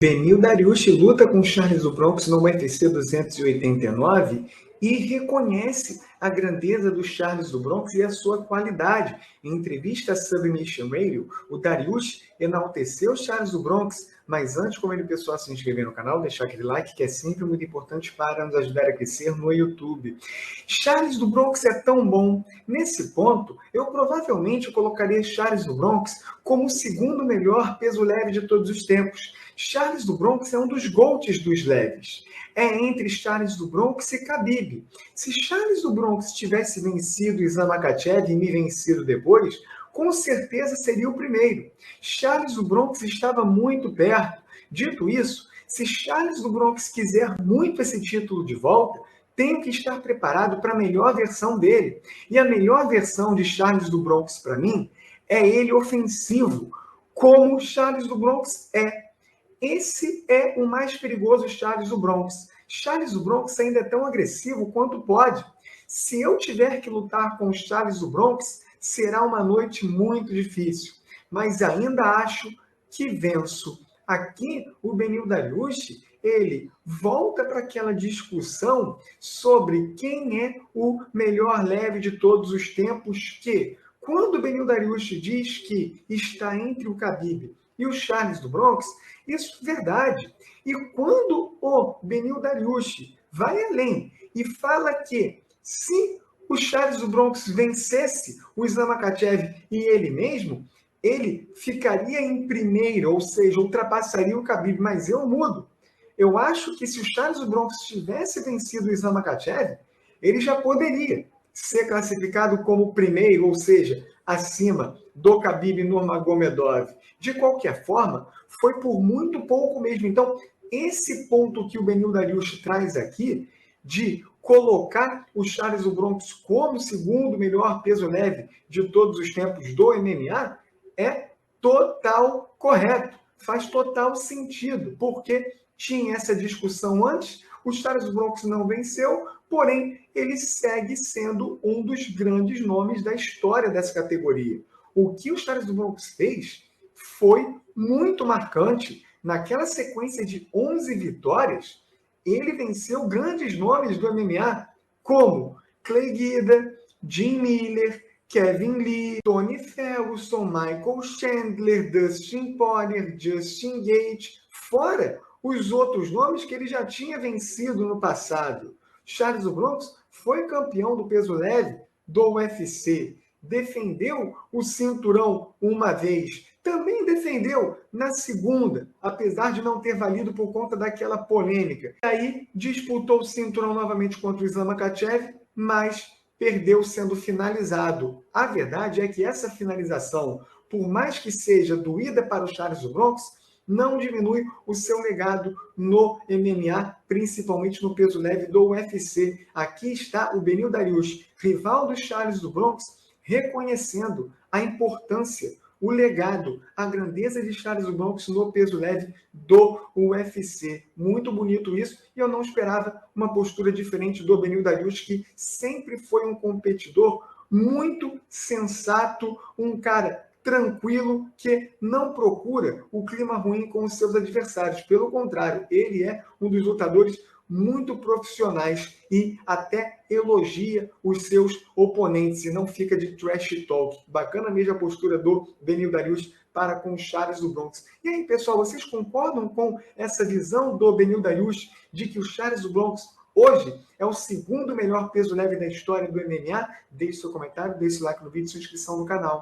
Beneil Dariush luta com Charles do Bronx no UFC 289 e reconhece a grandeza do Charles do Bronx e a sua qualidade. Em entrevista à Submission Radio, o Dariush enalteceu Charles do Bronx, mas antes, convido o pessoal a se inscrever no canal, deixar aquele like, que é sempre muito importante para nos ajudar a crescer no YouTube. Charles do Bronx é tão bom. Nesse ponto, eu provavelmente colocaria Charles do Bronx como o segundo melhor peso leve de todos os tempos. Charles do Bronx é um dos GOATs dos leves. É entre Charles do Bronx e Khabib. Se Charles do Bronx tivesse vencido Islam Makhachev e me vencido depois, com certeza seria o primeiro. Charles do Bronx estava muito perto. Dito isso, se Charles do Bronx quiser muito esse título de volta, tenho que estar preparado para a melhor versão dele. E a melhor versão de Charles do Bronx, para mim, é ele ofensivo, como Charles do Bronx é. Esse é o mais perigoso Charles do Bronx. Charles do Bronx ainda é tão agressivo quanto pode. Se eu tiver que lutar com o Charles do Bronx, será uma noite muito difícil. Mas ainda acho que venço. Aqui, o Beneil Dariush, ele volta para aquela discussão sobre quem é o melhor leve de todos os tempos, que, quando o Beneil Dariush diz que está entre o Khabib e o Charles do Bronx, isso é verdade. E quando o Beneil Dariush vai além e fala que se o Charles do Bronx vencesse o Islam Makhachev e ele mesmo, ele ficaria em primeiro, ou seja, ultrapassaria o Khabib, mas eu mudo. Eu acho que se o Charles do Bronx tivesse vencido o Islam Makhachev, ele já poderia ser classificado como primeiro, ou seja, acima do Khabib Nurmagomedov. De qualquer forma, foi por muito pouco mesmo. Então, esse ponto que o Beneil Dariush traz aqui, de colocar o Charles do Bronx como o segundo melhor peso leve de todos os tempos do MMA, é total correto. Faz total sentido, porque tinha essa discussão antes, o Charles do Bronx não venceu, porém, ele segue sendo um dos grandes nomes da história dessa categoria. O que o Charles do Bronx fez foi muito marcante. Naquela sequência de 11 vitórias, ele venceu grandes nomes do MMA, como Clay Guida, Jim Miller, Kevin Lee, Tony Ferguson, Michael Chandler, Dustin Poirier, Justin Gaethje, fora os outros nomes que ele já tinha vencido no passado. Charles do Bronx foi campeão do peso leve do UFC, defendeu o cinturão uma vez, também defendeu na segunda, apesar de não ter valido por conta daquela polêmica. E aí disputou o cinturão novamente contra o Islam Makhachev, mas perdeu sendo finalizado. A verdade é que essa finalização, por mais que seja doída para o Charles do Bronx, não diminui o seu legado no MMA, principalmente no peso leve do UFC. Aqui está o Beneil Dariush, rival do Charles do Bronx, reconhecendo a importância, o legado, a grandeza de Charles do Bronx no peso leve do UFC. Muito bonito isso, e eu não esperava uma postura diferente do Beneil Dariush, que sempre foi um competidor muito sensato, um cara tranquilo, que não procura o clima ruim com os seus adversários. Pelo contrário, ele é um dos lutadores muito profissionais e até elogia os seus oponentes e não fica de trash talk. Bacana mesmo a postura do Beneil Dariush para com o Charles do Bronx. E aí, pessoal, vocês concordam com essa visão do Beneil Dariush de que o Charles do Bronx hoje é o segundo melhor peso leve da história do MMA? Deixe seu comentário, deixe seu like no vídeo e sua inscrição no canal.